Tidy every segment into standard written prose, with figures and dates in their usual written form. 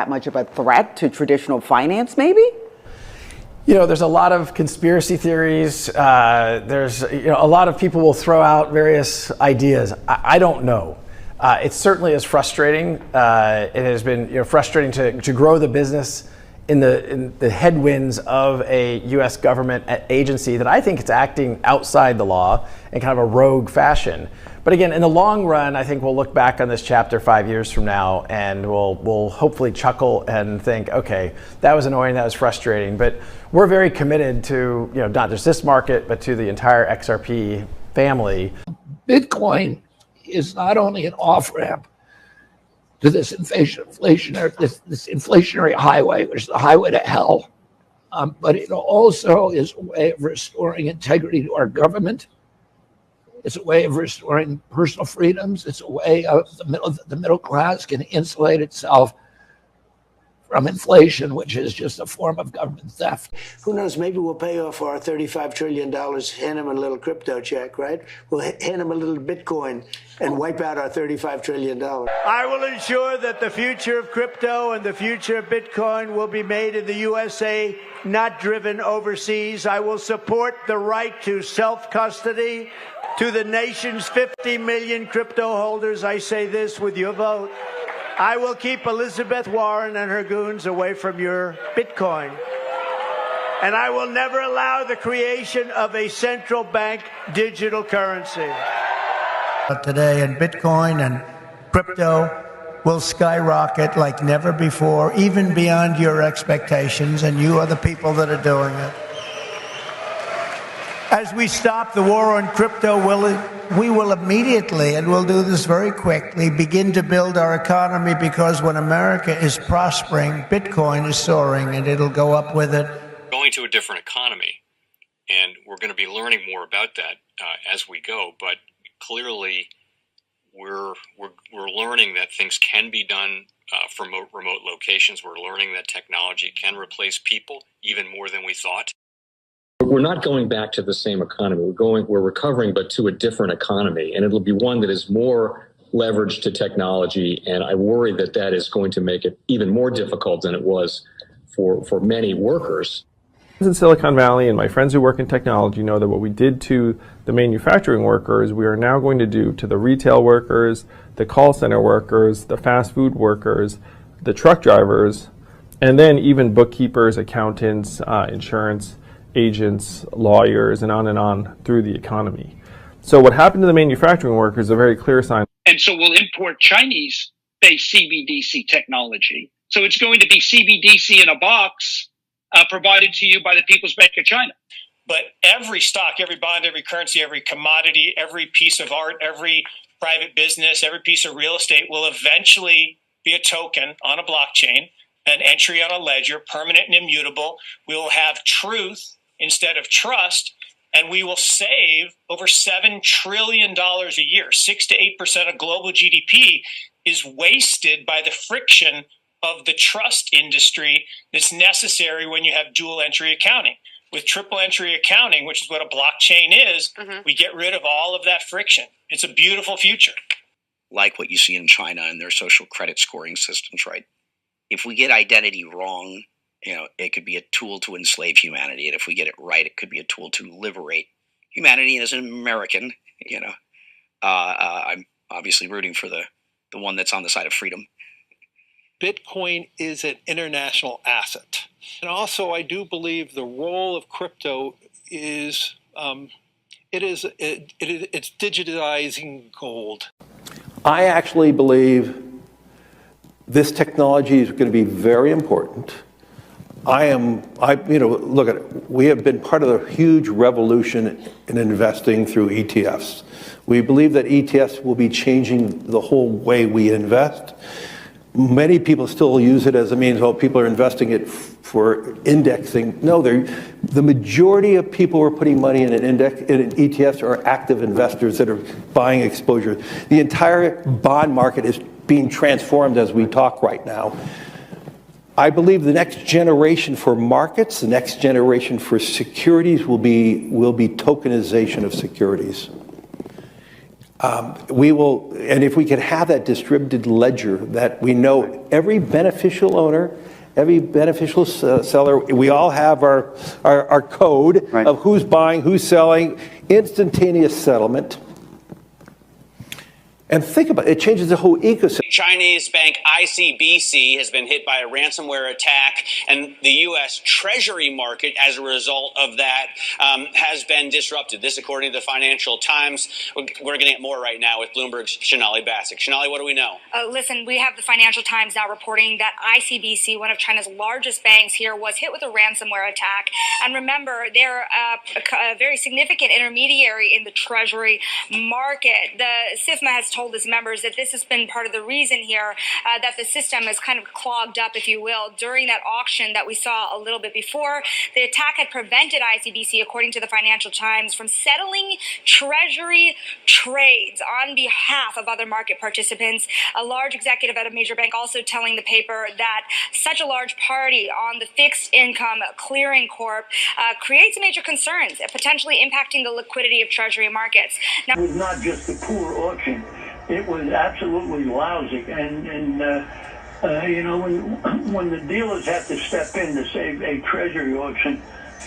that much of a threat to traditional finance, maybe? You know, there's a lot of conspiracy theories. There's, a lot of people will throw out various ideas. I don't know. It certainly is frustrating. It has been frustrating to grow the business in the headwinds of a U.S. government agency that I think is acting outside the law in kind of a rogue fashion. But again, in the long run, I think we'll look back on this chapter 5 years from now, and we'll hopefully chuckle and think, okay, that was annoying, that was frustrating. But we're very committed to, not just this market, but to the entire XRP family. Bitcoin is not only an off-ramp to this inflationary highway, which is the highway to hell, but it also is a way of restoring integrity to our government. It's a way of restoring personal freedoms. It's a way of the middle class can insulate itself from inflation, which is just a form of government theft. Who knows, maybe we'll pay off our $35 trillion, hand them a little crypto check, right? We'll hand them a little Bitcoin and wipe out our $35 trillion. I will ensure that the future of crypto and the future of Bitcoin will be made in the USA, not driven overseas. I will support the right to self-custody to the nation's 50 million crypto holders. I say this with your vote. I will keep Elizabeth Warren and her goons away from your Bitcoin. And I will never allow the creation of a central bank digital currency. Today, and Bitcoin and crypto will skyrocket like never before, even beyond your expectations, and you are the people that are doing it. As we stop the war on crypto, we will immediately, and we'll do this very quickly, begin to build our economy, because when America is prospering, Bitcoin is soaring, and it'll go up with it. Going to a different economy, and we're going to be learning more about that as we go. But clearly, we're learning that things can be done from remote locations. We're learning that technology can replace people even more than we thought. We're not going back to the same economy. We're recovering, but to a different economy, and it'll be one that is more leveraged to technology. And I worry that that is going to make it even more difficult than it was for many workers. In Silicon Valley, and my friends who work in technology know that what we did to the manufacturing workers, we are now going to do to the retail workers, the call center workers, the fast food workers, the truck drivers, and then even bookkeepers, accountants, insurance agents, lawyers, and on through the economy. So what happened to the manufacturing workers is a very clear sign. And so we'll import Chinese-based CBDC technology. So it's going to be CBDC in a box provided to you by the People's Bank of China. But every stock, every bond, every currency, every commodity, every piece of art, every private business, every piece of real estate will eventually be a token on a blockchain, an entry on a ledger, permanent and immutable. We will have truth instead of trust, and we will save over $7 trillion a year. 6 to 8% of global GDP is wasted by the friction of the trust industry that's necessary when you have dual entry accounting. With triple entry accounting, which is what a blockchain is, we get rid of all of that friction. It's a beautiful future. Like what you see in China and their social credit scoring systems, right? If we get identity wrong, it could be a tool to enslave humanity. And if we get it right, it could be a tool to liberate humanity. And as an American, I'm obviously rooting for the one that's on the side of freedom. Bitcoin is an international asset. And also, I do believe the role of crypto is, it's digitizing gold. I actually believe this technology is going to be very important. Look at it. We have been part of a huge revolution in investing through ETFs. We believe that ETFs will be changing the whole way we invest. Many people still use it as a means, people are investing it for indexing. No, the majority of people who are putting money in in ETFs are active investors that are buying exposure. The entire bond market is being transformed as we talk right now. I believe the next generation for markets, the next generation for securities will be tokenization of securities. We will, and if we can have that distributed ledger that we know every beneficial owner, every beneficial seller, we all have our code of who's buying, who's selling, instantaneous settlement. And think about it, it changes the whole ecosystem. Chinese bank ICBC has been hit by a ransomware attack, and the U.S. Treasury market, as a result of that, has been disrupted. This, according to the Financial Times. We're getting it more right now with Bloomberg's Shonali Bassick. Shonali, what do we know? Listen, we have the Financial Times now reporting that ICBC, one of China's largest banks here, was hit with a ransomware attack. And remember, they're a very significant intermediary in the Treasury market. The SIFMA has told its members that this has been part of the reason here that the system is kind of clogged up, if you will, during that auction that we saw a little bit before. The attack had prevented ICBC, according to the Financial Times, from settling Treasury trades on behalf of other market participants. A large executive at a major bank also telling the paper that such a large party on the fixed income clearing corp creates major concerns, potentially impacting the liquidity of Treasury markets. Now, it was not just a poor auction. It was absolutely lousy, and you know, when the dealers have to step in to save a treasury auction,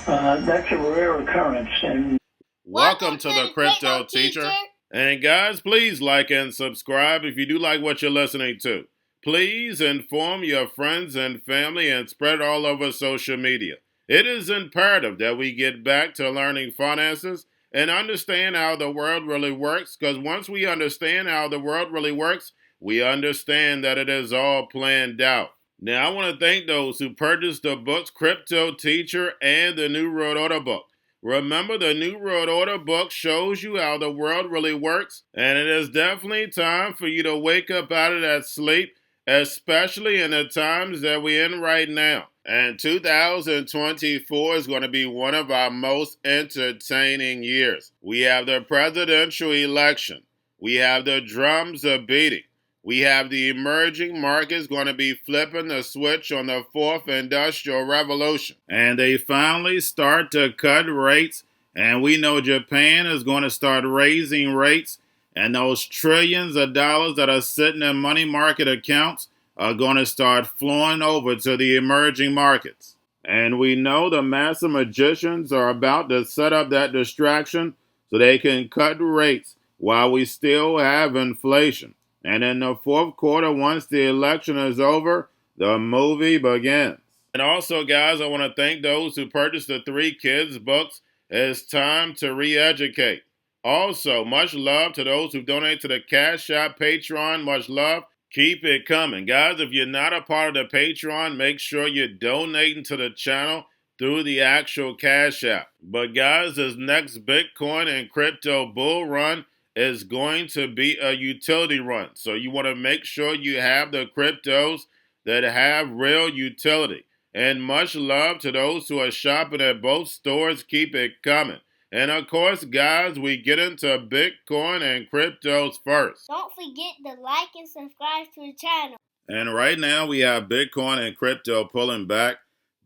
that's a rare occurrence. And welcome to the Crypto Teacher. And guys, please like and subscribe if you do like what you're listening to. Please inform your friends and family and spread it all over social media. It is imperative that we get back to learning finances and understand how the world really works, because once we understand how the world really works, we understand that it is all planned out. Now, I want to thank those who purchased the books Cryptoteacher and the New World Order book. Remember, the New World Order book shows you how the world really works, and it is definitely time for you to wake up out of that sleep, especially in the times that we're in right now. And 2024 is going to be one of our most entertaining years. We have the presidential election. We have the drums are beating. We have the emerging markets going to be flipping the switch on the fourth industrial revolution. And they finally start to cut rates. And we know Japan is going to start raising rates. And those trillions of dollars that are sitting in money market accounts are going to start flowing over to the emerging markets. And we know the master magicians are about to set up that distraction so they can cut rates while we still have inflation. And in the fourth quarter, once the election is over, the movie begins. And also, guys, I want to thank those who purchased the 3 kids books. It's time to re-educate. Also, much love to those who donate to the Cash App, Patreon. Much love. Keep it coming. Guys, if you're not a part of the Patreon, make sure you're donating to the channel through the actual Cash App. But guys, this next Bitcoin and crypto bull run is going to be a utility run. So you want to make sure you have the cryptos that have real utility. And much love to those who are shopping at both stores. Keep it coming. And of course, guys, we get into Bitcoin and cryptos first. Don't forget to like and subscribe to the channel. And right now we have Bitcoin and crypto pulling back.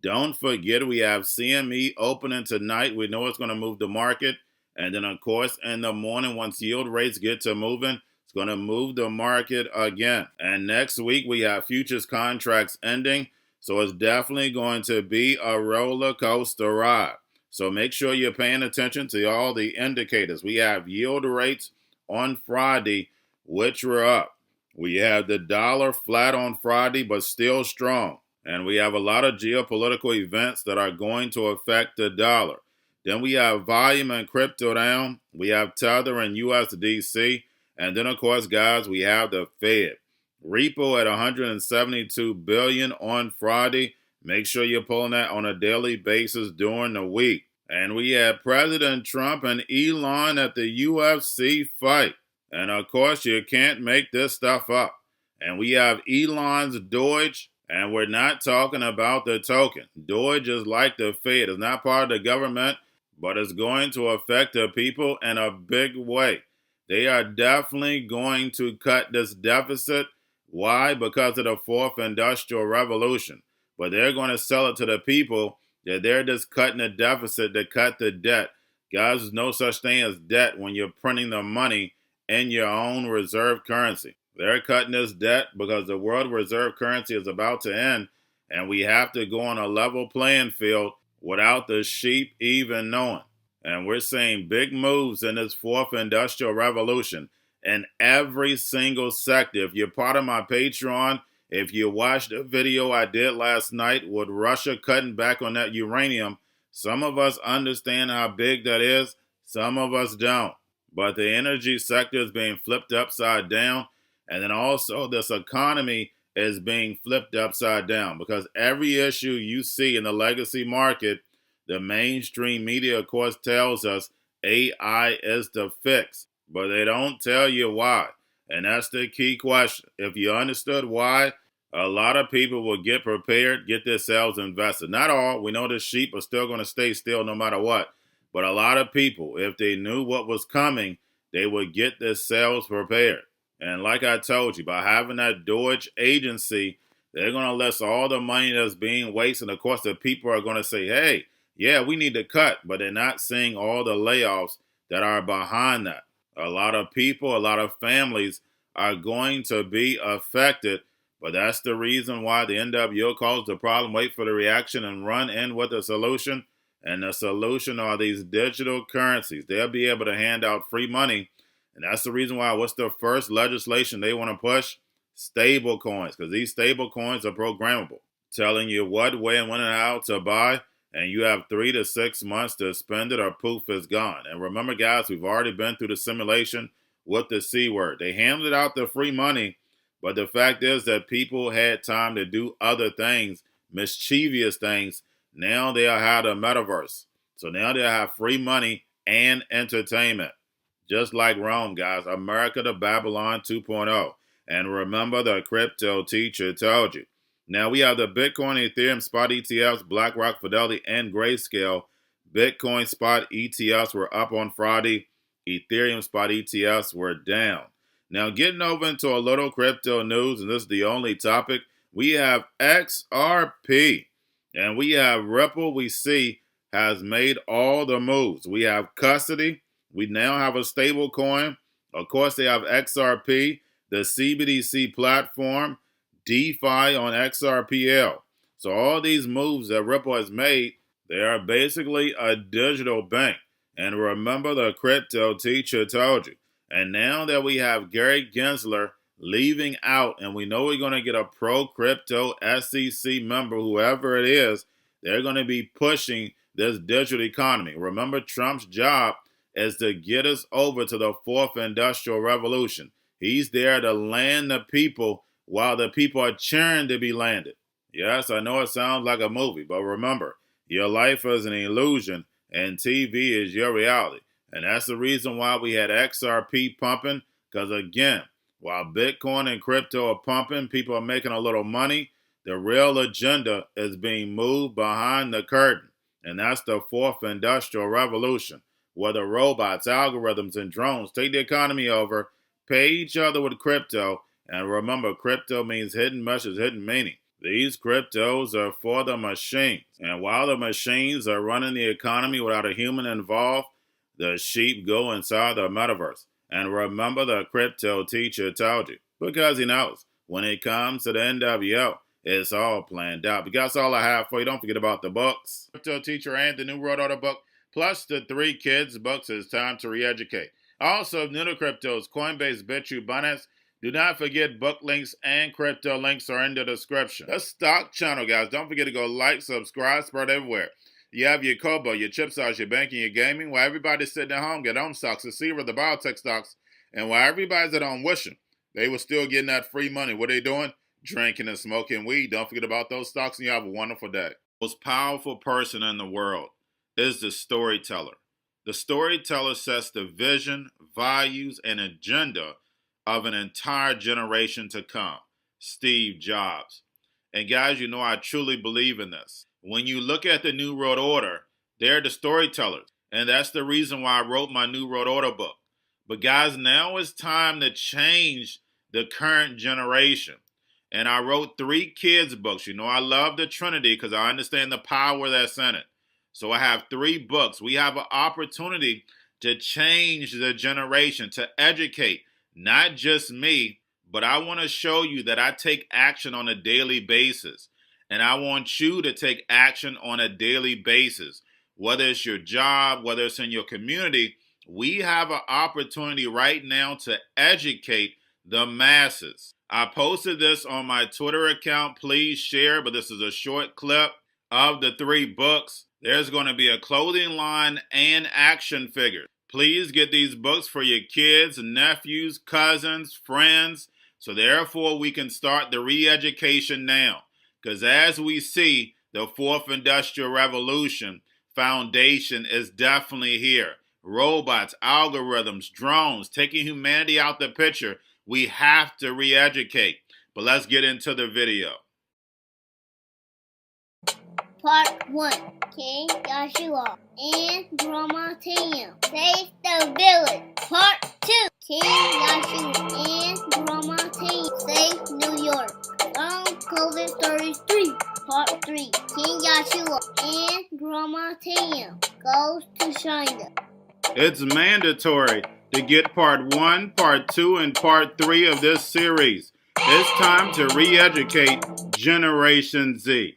Don't forget we have CME opening tonight. We know it's going to move the market. And then, of course, in the morning, once yield rates get to moving, it's going to move the market again. And next week we have futures contracts ending. So it's definitely going to be a roller coaster ride. So make sure you're paying attention to all the indicators. We have yield rates on Friday, which were up. We have the dollar flat on Friday, but still strong. And we have a lot of geopolitical events that are going to affect the dollar. Then we have volume and crypto down. We have Tether and USDC. And then, of course, guys, we have the Fed. Repo at $172 billion on Friday. Make sure you're pulling that on a daily basis during the week. And we had President Trump and Elon at the UFC fight. And of course, you can't make this stuff up. And we have Elon's Doge, and we're not talking about the token. Doge is like the Fed. It's not part of the government, but it's going to affect the people in a big way. They are definitely going to cut this deficit. Why? Because of the fourth industrial revolution. But they're going to sell it to the people that they're just cutting the deficit to cut the debt. Guys, there's no such thing as debt when you're printing the money in your own reserve currency. They're cutting this debt because the world reserve currency is about to end, and we have to go on a level playing field without the sheep even knowing. And we're seeing big moves in this fourth industrial revolution in every single sector. If you're part of my Patreon, if you watched the video I did last night with Russia cutting back on that uranium, some of us understand how big that is, some of us don't. But the energy sector is being flipped upside down. And then also this economy is being flipped upside down because every issue you see in the legacy market, the mainstream media, of course, tells us AI is the fix, but they don't tell you why. And that's the key question. If you understood why, a lot of people will get prepared, get themselves invested. Not all. We know the sheep are still going to stay still no matter what. But a lot of people, if they knew what was coming, they would get themselves prepared. And like I told you, by having that Doge agency, they're going to list all the money that's being wasted. Of course, the people are going to say, hey, yeah, we need to cut. But they're not seeing all the layoffs that are behind that. A lot of people, a lot of families are going to be affected. But that's the reason why the NWO calls the problem, wait for the reaction, and run in with the solution. And the solution are these digital currencies. They'll be able to hand out free money. And that's the reason why, what's the first legislation they want to push? Stable coins, because these stable coins are programmable, telling you what, where, and when and how to buy. And you have 3 to 6 months to spend it or poof, it's gone. And remember, guys, we've already been through the simulation with the C word. They handed out the free money, but the fact is that people had time to do other things, mischievous things. Now they'll have the metaverse. So now they'll have free money and entertainment. Just like Rome, guys. America to Babylon 2.0. And remember, the crypto teacher told you. Now we have the Bitcoin, Ethereum spot ETFs, BlackRock, Fidelity, and Grayscale. Bitcoin spot ETFs were up on Friday. Ethereum spot ETFs were down. Now getting over into a little crypto news, and this is the only topic, we have XRP. And we have Ripple, we see, has made all the moves. We have custody. We now have a stable coin. Of course, they have XRP, the CBDC platform, DeFi on XRPL. So all these moves that Ripple has made, they are basically a digital bank. And remember, the crypto teacher told you. And now that we have Gary Gensler leaving out, and we know we're going to get a pro-crypto SEC member, whoever it is, they're going to be pushing this digital economy. Remember, Trump's job is to get us over to the fourth industrial revolution. He's there to land the people while the people are cheering to be landed. Yes, I know it sounds like a movie, but remember, your life is an illusion and TV is your reality. And that's the reason why we had XRP pumping, because again, while Bitcoin and crypto are pumping, people are making a little money, the real agenda is being moved behind the curtain. And that's the fourth industrial revolution, where the robots, algorithms, and drones take the economy over, pay each other with crypto. And remember, crypto means hidden message, hidden meaning. These cryptos are for the machines. And while the machines are running the economy without a human involved, the sheep go inside the metaverse. And remember, the crypto teacher told you, because he knows when it comes to the NWO, it's all planned out. But that's all I have for you. Don't forget about the books. Crypto Teacher and the new World Order book, plus the 3 kids books. It's time to re-educate. Also, new to cryptos, Coinbase, Bitrue, Binance. Do not forget book links and crypto links are in the description. The stock channel, guys. Don't forget to go like, subscribe, spread everywhere. You have your Kobo, your chip stocks, your banking, your gaming. While everybody's sitting at home, get home stocks, the Seaver, the biotech stocks. And while everybody's at home wishing, they were still getting that free money. What are they doing? Drinking and smoking weed. Don't forget about those stocks, and you have a wonderful day. The most powerful person in the world is the storyteller. The storyteller sets the vision, values, and agenda of an entire generation to come. Steve Jobs. And guys, you know I truly believe in this. When you look at the New World Order, they're the storytellers. And that's the reason why I wrote my New World Order book. But guys, now it's time to change the current generation. And I wrote 3 kids books. You know I love the Trinity because I understand the power that's in it. So I have 3 books. We have an opportunity to change the generation, to educate not just me, but I want to show you that I take action on a daily basis. And I want you to take action on a daily basis. Whether it's your job, whether it's in your community, we have an opportunity right now to educate the masses. I posted this on my Twitter account. Please share, but this is a short clip of the 3 books. There's going to be a clothing line and action figures. Please get these books for your kids, nephews, cousins, friends, so therefore we can start the re-education now. Because as we see, the 4th Industrial Revolution foundation is definitely here. Robots, algorithms, drones, taking humanity out the picture. We have to re-educate. But let's get into the video. Part 1. King Joshua and Drama Tam save the village. Part 2. King Joshua and Drama Tam save New York from COVID stories 3. Part 3. King Joshua and Drama Tam goes to China. It's mandatory to get part 1, part 2, and part 3 of this series. It's time to re-educate Generation Z.